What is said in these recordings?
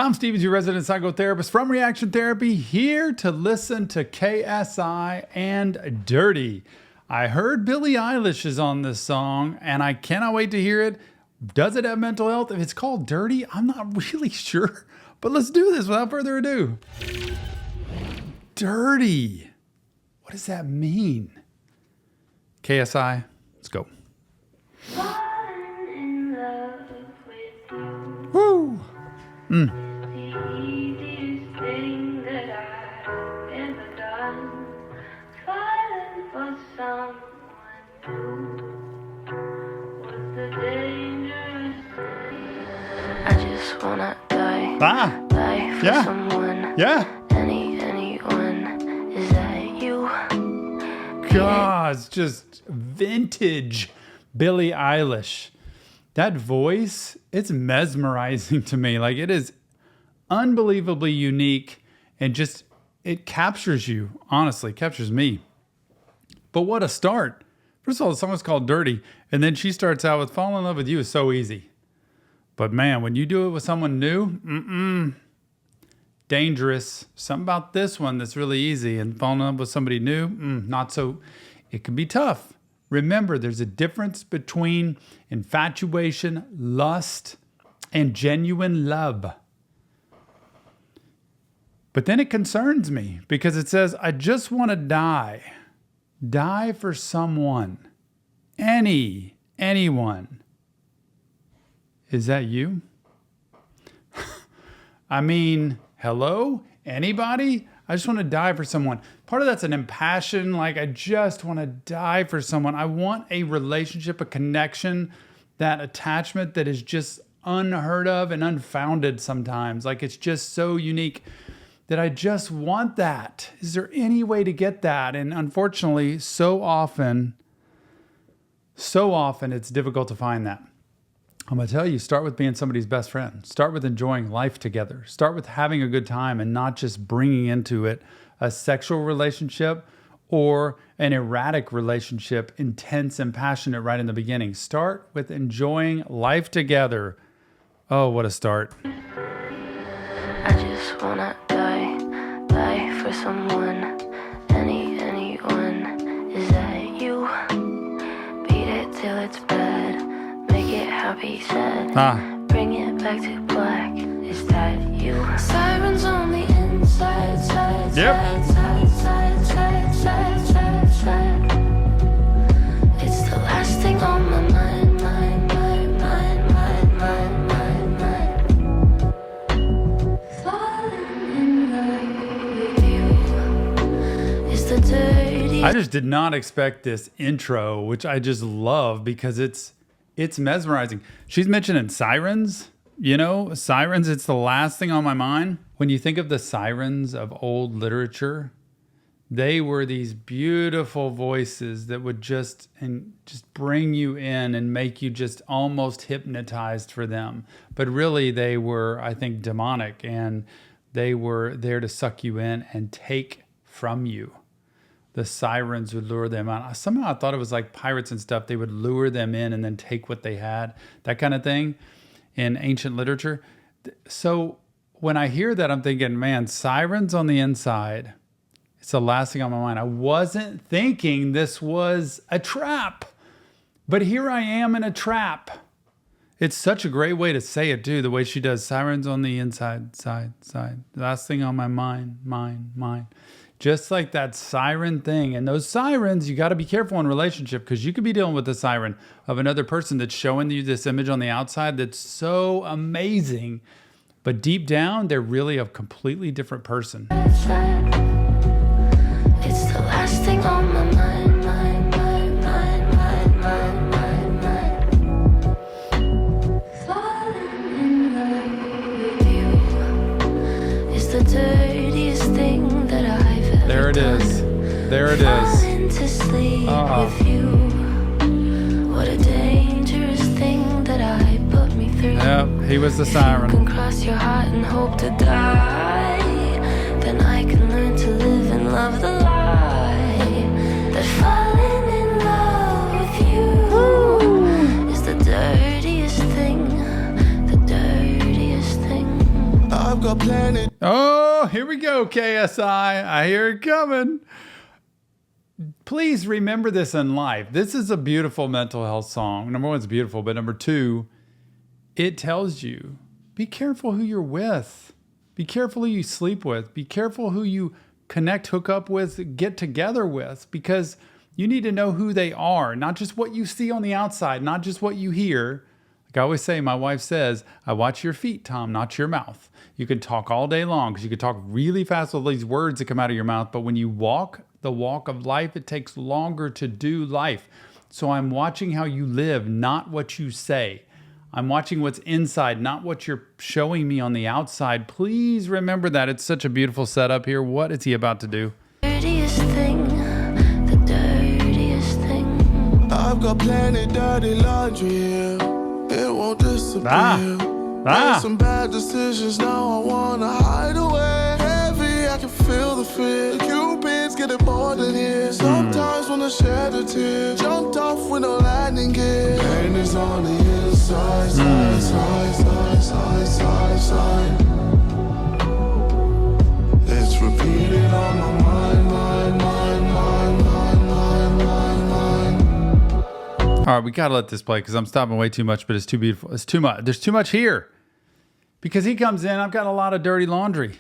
Tom Stevens, your resident psychotherapist from Reaction Therapy, here to listen to KSI and Dirty. I heard Billie Eilish is on this song, and I cannot wait to hear it. Does it have mental health? If it's called Dirty, I'm not really sure. But let's do this without further ado. Dirty. What does that mean? KSI, let's go. Woo! The easiest thing that I've ever done. Falling for someone new was the dangerous thing. I just wanna die. Die for someone. Anyone. Is that you? God, it's just vintage Billie Eilish. That voice, it's mesmerizing to me. Like, it is unbelievably unique and just, it captures you, honestly, captures me. But what a start. First of all, the song is called Dirty, and then she starts out with Fall in Love with You is so easy. But man, when you do it with someone new, dangerous. Something about this one that's really easy, and falling in love with somebody new, not so, it can be tough. Remember, there's a difference between infatuation, lust, and genuine love. But then it concerns me because it says, I just want to die. Die for someone. Anyone. Is that you? I mean, hello? Anybody? I just want to die for someone. Part of that's an impassion, like I just want to die for someone. I want a relationship, a connection, that attachment that is just unheard of and unfounded sometimes. Like it's just so unique that I just want that. Is there any way to get that? And unfortunately, so often it's difficult to find that. I'm going to tell you, start with being somebody's best friend. Start with enjoying life together. Start with having a good time and not just bringing into it a sexual relationship or an erratic relationship, intense and passionate right in the beginning. Start with enjoying life together. Oh, what a start. I just want to die for someone. Anyone. Is that you? Beat it till it's bad. Make it happy, sad. Bring it back to black. Is that you? Sirens on the inside, side. It's the last thing on my mind. Falling in love with you is the dirty. I just did not expect this intro, which I just love because it's mesmerizing. She's mentioning sirens. You know, sirens, it's the last thing on my mind. When you think of the sirens of old literature, they were these beautiful voices that would just bring you in and make you just almost hypnotized for them. But really they were, I think, demonic, and they were there to suck you in and take from you. The sirens would lure them out. Somehow I thought it was like pirates and stuff. They would lure them in and then take what they had, that kind of thing in ancient literature. So when I hear that, I'm thinking, man, sirens on the inside. It's the last thing on my mind. I wasn't thinking this was a trap, but here I am in a trap. It's such a great way to say it too, the way she does. Sirens on the inside, side. Last thing on my mind. Just like that siren thing. And those sirens, you got to be careful in relationship because you could be dealing with the siren of another person that's showing you this image on the outside that's so amazing. But deep down, they're really a completely different person. It's the last thing on my mind. Falling in love with you is the dirtiest thing that I've ever There it is. There it is. Falling to sleep with you. What a dangerous thing that I put me through. Yep, he was the siren. You can cross your heart and hope to die. Then I can learn to live and love the lie that falling in love with you is the dirtiest thing. The dirtiest thing. I I've got plenty. Oh, here we go, KSI. I hear it coming. Please remember this in life. This is a beautiful mental health song. Number one, it's beautiful, but number two, it tells you, be careful who you're with. Be careful who you sleep with. Be careful who you connect, hook up with, get together with, because you need to know who they are, not just what you see on the outside, not just what you hear. Like I always say, my wife says, I watch your feet, Tom, not your mouth. You can talk all day long because you can talk really fast with these words that come out of your mouth, but when you walk the walk of life, it takes longer to do life. So I'm watching how you live, not what you say. I'm watching what's inside, not what you're showing me on the outside. Please remember that. It's such a beautiful setup here. What is he about to do? Dirtiest thing, the dirtiest thing. I've got plenty dirty laundry here. It won't disappear. Made some bad decisions, now I wanna hide away. Heavy, I can feel the fear. The Cupid's getting bored in here. Sometimes wanna shed a tear. Jumped off with no landing gear. Pain is on the inside, side, side, side, side, side, side. It's repeated on my mind, mind, mind, mind, mind, mind, mind, mind. All right, we gotta let this play because I'm stopping way too much, but it's too beautiful. It's too much. There's too much here. Because he comes in, I've got a lot of dirty laundry.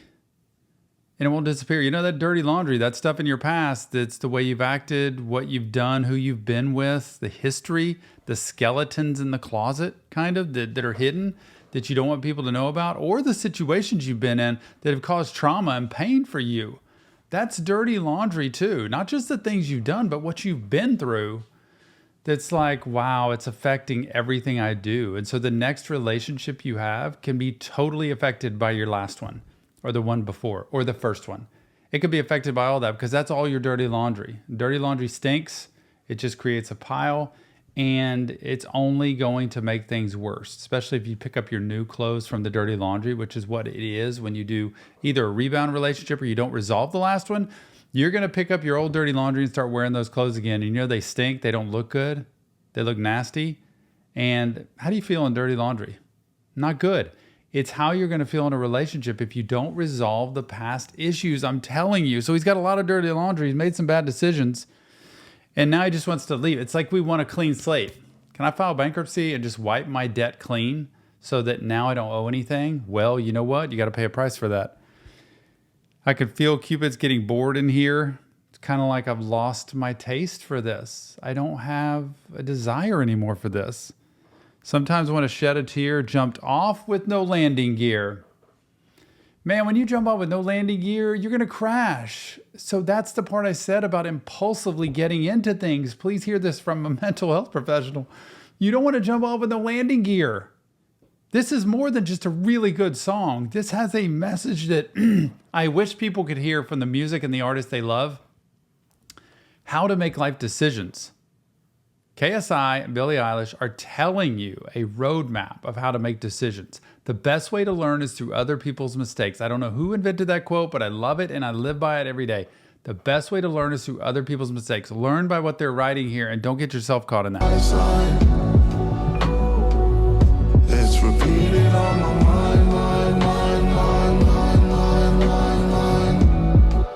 And it won't disappear. You know that dirty laundry, that stuff in your past, that's the way you've acted, what you've done, who you've been with, the history, the skeletons in the closet, kind of, that are hidden, that you don't want people to know about, or the situations you've been in that have caused trauma and pain for you. That's dirty laundry too. Not just the things you've done, but what you've been through. That's like, wow, it's affecting everything I do. And so the next relationship you have can be totally affected by your last one, or the one before, or the first one. It could be affected by all that because that's all your dirty laundry. Dirty laundry stinks. It just creates a pile, and it's only going to make things worse, especially if you pick up your new clothes from the dirty laundry, which is what it is when you do either a rebound relationship or you don't resolve the last one. You're going to pick up your old dirty laundry and start wearing those clothes again. And you know they stink. They don't look good. They look nasty. And how do you feel in dirty laundry? Not good. It's how you're going to feel in a relationship if you don't resolve the past issues. I'm telling you. So he's got a lot of dirty laundry. He's made some bad decisions. And now he just wants to leave. It's like we want a clean slate. Can I file bankruptcy and just wipe my debt clean so that now I don't owe anything? Well, you know what? You got to pay a price for that. I could feel Cupid's getting bored in here. It's kind of like I've lost my taste for this. I don't have a desire anymore for this. Sometimes I want to shed a tear, jumped off with no landing gear. Man, when you jump off with no landing gear, you're going to crash. So that's the part I said about impulsively getting into things. Please hear this from a mental health professional. You don't want to jump off with no landing gear. This is more than just a really good song. This has a message that I wish people could hear from the music and the artists they love. How to make life decisions. KSI and Billie Eilish are telling you a roadmap of how to make decisions. The best way to learn is through other people's mistakes. I don't know who invented that quote, but I love it and I live by it every day. The best way to learn is through other people's mistakes. Learn by what they're writing here and don't get yourself caught in that. It's repeated on my mind, mind, mind, mind, mind, mind, mind, mind.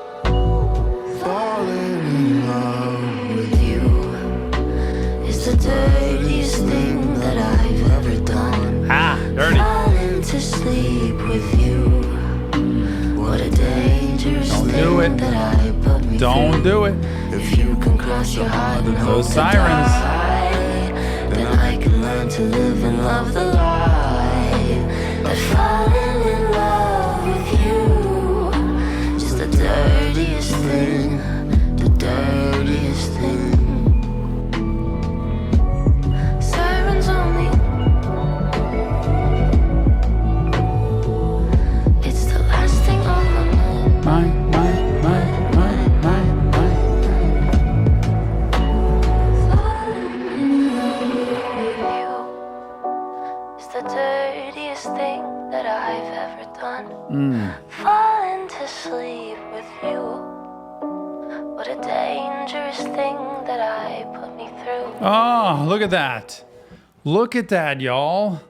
Falling in love with You is the dirtiest thing that I've ever done. Dirty. Falling to sleep with you. What a dangerous Don't thing do it. that I put me Don't through. do it. If you can cross your heart and hope Those to sirens. die, then I can learn to live and love the lie. But falling in love with you is the dirtiest thing, the dirtiest thing. Sirens on me. It's the last thing on my mind. The dirtiest thing that I've ever done. Falling to sleep with you. What a dangerous thing that I put me through. Oh, look at that. Look at that, y'all.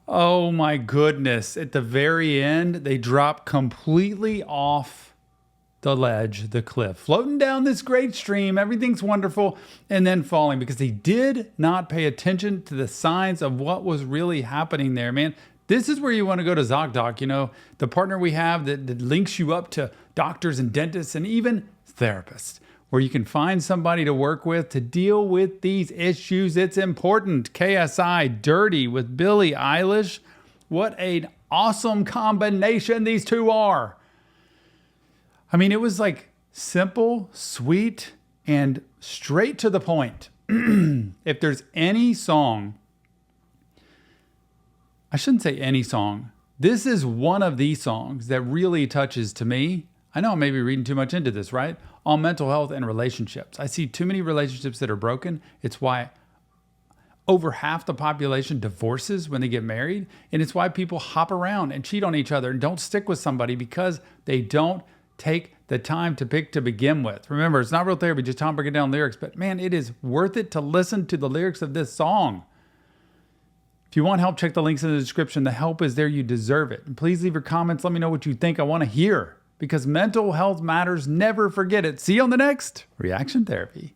Oh my goodness. At the very end, they drop completely off the ledge, the cliff, floating down this great stream. Everything's wonderful, and then falling because they did not pay attention to the signs of what was really happening there, man. This is where you want to go to ZocDoc, you know, the partner we have that links you up to doctors and dentists and even therapists, where you can find somebody to work with to deal with these issues. It's important. KSI, Dirty with Billie Eilish. What an awesome combination these two are. I mean, it was like simple, sweet, and straight to the point. If there's any song, I shouldn't say any song. This is one of these songs that really touches to me. I know I may be reading too much into this, right? On mental health and relationships. I see too many relationships that are broken. It's why over half the population divorces when they get married. And it's why people hop around and cheat on each other and don't stick with somebody because they don't take the time to pick to begin with. Remember, it's not real therapy, just Tom breaking down lyrics. But man, it is worth it to listen to the lyrics of this song. If you want help, check the links in the description. The help is there. You deserve it. And please leave your comments. Let me know what you think. I want to hear because mental health matters. Never forget it. See you on the next Reaction Therapy.